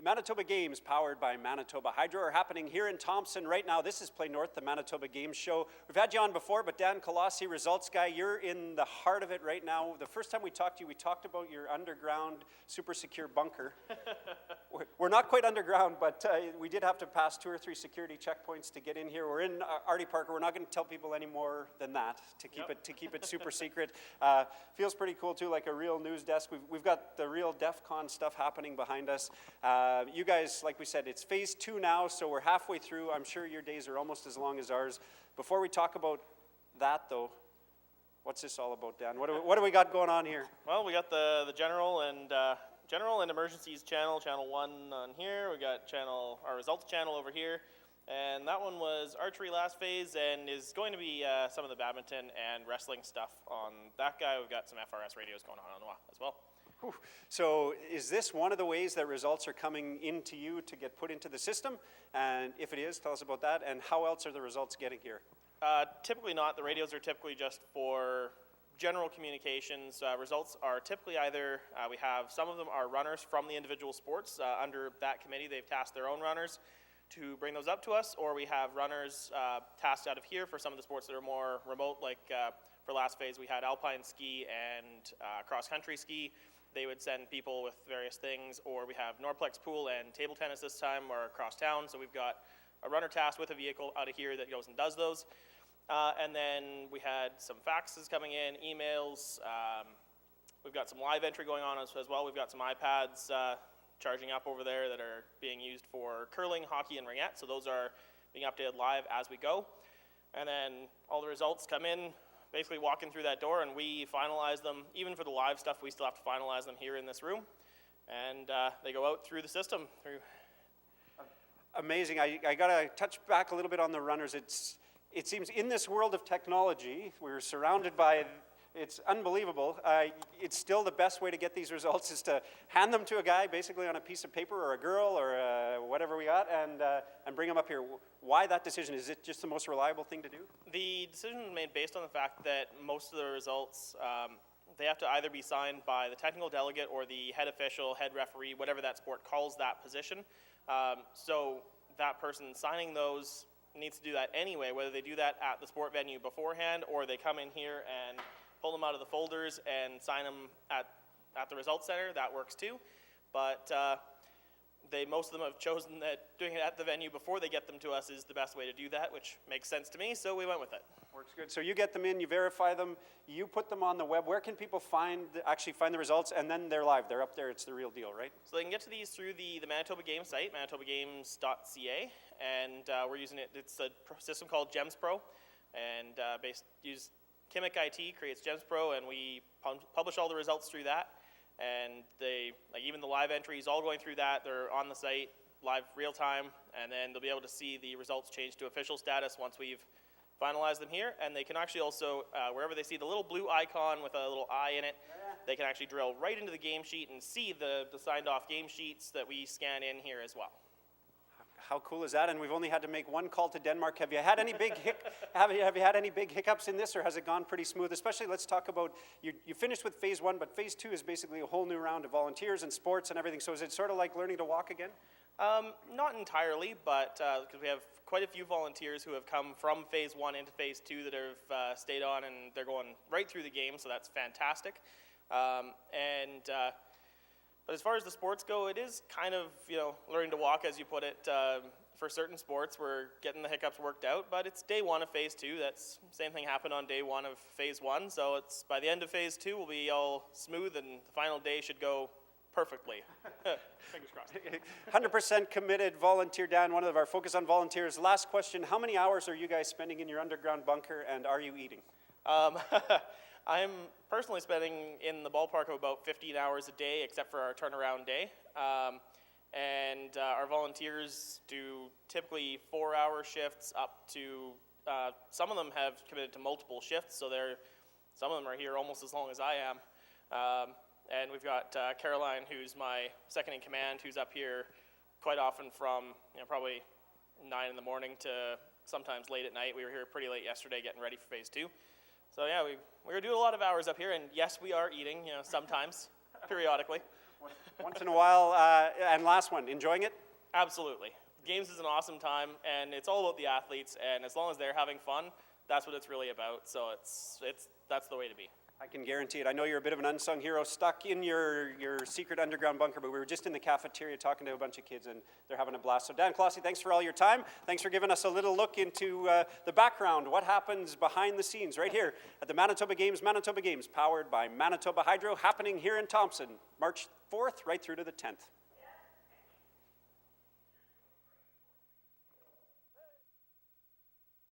The Manitoba Games, powered by Manitoba Hydro, are happening here in Thompson right now. This is Play North, the Manitoba Games show. We've had you on before, but Dan Colosie, results guy, you're in the heart of it right now. The first time we talked to you, we talked about your underground, super secure bunker. We're not quite underground, but we did have to pass 2 or 3 security checkpoints to get in here. We're in Artie Parker. We're not going to tell people any more than that to keep it super secret. Feels pretty cool too, like a real news desk. We've got the real DEF CON stuff happening behind us. You guys, like we said, it's phase 2 now, so we're halfway through. I'm sure your days are almost as long as ours. Before we talk about that, though, what's this all about, Dan? What do we got going on here? Well, we got the general and emergencies channel 1 on here. We got our results channel over here, and that one was archery last phase, and is going to be some of the badminton and wrestling stuff on that guy. We've got some FRS radios going on as well. Whew. So is this one of the ways that results are coming into you to get put into the system? And if it is, tell us about that. And how else are the results getting here? Typically not. The radios are typically just for general communications. Results are typically either, we have some of them are runners from the individual sports. Under that committee, they've tasked their own runners to bring those up to us, or we have runners tasked out of here for some of the sports that are more remote, like for last phase we had alpine ski and cross-country ski. They would send people with various things, or we have Norplex pool and table tennis this time, or across town. So we've got a runner tasked with a vehicle out of here that goes and does those. And then we had some faxes coming in, emails. We've got some live entry going on as well. We've got some iPads charging up over there that are being used for curling, hockey, and ringette. So those are being updated live as we go. And then all the results come in, basically walking through that door, and we finalize them. Even for the live stuff, we still have to finalize them here in this room. And they go out through the system. Amazing. I got to touch back a little bit on the runners. It seems in this world of technology, we're surrounded by, it's unbelievable. It's still the best way to get these results is to hand them to a guy basically on a piece of paper, or a girl, or whatever we got, and bring them up here. Why that decision? Is it just the most reliable thing to do? The decision was made based on the fact that most of the results, they have to either be signed by the technical delegate or the head official, head referee, whatever that sport calls that position. So that person signing those needs to do that anyway, whether they do that at the sport venue beforehand, or they come in here and pull them out of the folders and sign them at the results center. That works too. But most of them have chosen that doing it at the venue before they get them to us is the best way to do that, which makes sense to me, so we went with it. Works good. So you get them in, you verify them, you put them on the web. Where can people actually find the results? And then they're live. They're up there. It's the real deal, right? So they can get to these through the Manitoba Games site, manitobagames.ca, and we're using it. It's a system called GEMS Pro, and use Chimic IT creates GEMS Pro, and we publish all the results through that. And even the live entries, all going through that. They're on the site live, real time, and then they'll be able to see the results change to official status once we've finalized them here. And they can actually also, wherever they see the little blue icon with a little eye in it, they can actually drill right into the game sheet and see the signed off game sheets that we scan in here as well. How cool is that? And we've only had to make one call to Denmark. Have you had any big have you had any big hiccups in this, or has it gone pretty smooth? Especially, let's talk about you finished with phase 1, but phase 2 is basically a whole new round of volunteers and sports and everything. So is it sort of like learning to walk again? Not entirely, but because we have quite a few volunteers who have come from phase 1 into phase 2 that have stayed on, and they're going right through the game, so that's fantastic. But as far as the sports go, it is kind of, learning to walk, as you put it. For certain sports, we're getting the hiccups worked out, but it's day 1 of phase 2. That's same thing happened on day 1 of phase 1. So it's by the end of phase 2, we'll be all smooth, and the final day should go perfectly. Fingers crossed. 100% committed volunteer, Dan. One of our focus on volunteers. Last question: how many hours are you guys spending in your underground bunker, and are you eating? I'm personally spending in the ballpark of about 15 hours a day, except for our turnaround day. And our volunteers do typically 4-hour shifts up to, some of them have committed to multiple shifts, so some of them are here almost as long as I am. And we've got Caroline, who's my second in command, who's up here quite often from probably 9 in the morning to sometimes late at night. We were here pretty late yesterday getting ready for phase 2. So yeah, we were doing a lot of hours up here, and yes, we are eating, sometimes, periodically. Once in a while, and last one, enjoying it? Absolutely. Games is an awesome time, and it's all about the athletes, and as long as they're having fun, that's what it's really about. So that's the way to be. I can guarantee it. I know you're a bit of an unsung hero stuck in your secret underground bunker, but we were just in the cafeteria talking to a bunch of kids, and they're having a blast. So Dan Colosie, thanks for all your time. Thanks for giving us a little look into the background, what happens behind the scenes right here at the Manitoba Games, powered by Manitoba Hydro, happening here in Thompson, March 4th right through to the 10th.